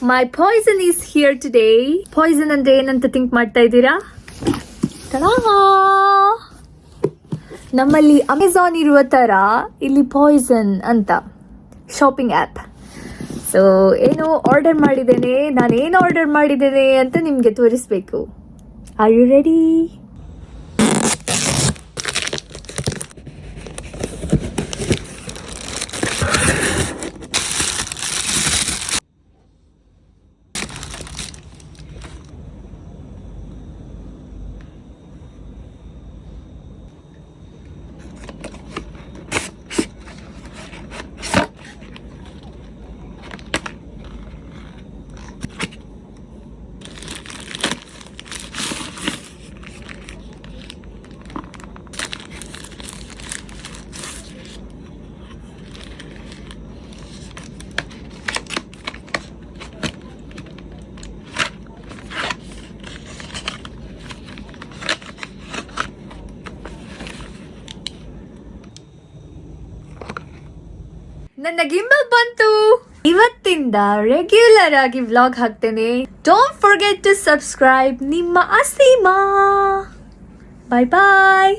My poison is here today. Poison ಅಂದ್ರೆ ಏನಂತ think ಮಾಡ್ತಾ ಇದ್ದೀರಾ? ತಡಾ! ನಮ್ಮಲ್ಲಿ ಅಮೆಝಾನ್ ಇರುವ ತರ ಇಲ್ಲಿ ಪಾಯ್ಸನ್ ಅಂತ ಶಾಪಿಂಗ್ ಆ್ಯಪ್. ಸೊ ಏನು ಆರ್ಡರ್ ಮಾಡಿದ್ದೇನೆ, ನಾನೇನು ಆರ್ಡರ್ ಮಾಡಿದ್ದೇನೆ ಅಂತ ನಿಮಗೆ ತೋರಿಸ್ಬೇಕು. Are you ready? ನನ್ನ ಗಿಂಬಲ್ ಬಂತು. ಇವತ್ತಿಂದ ರೆಗ್ಯುಲರ್ ಆಗಿ ವ್ಲಾಗ್ ಹಾಕ್ತೇನೆ. Don't forget to subscribe. ನಿಮ್ಮ ಅಸೀಮಾ. ಬಾಯ್ ಬಾಯ್.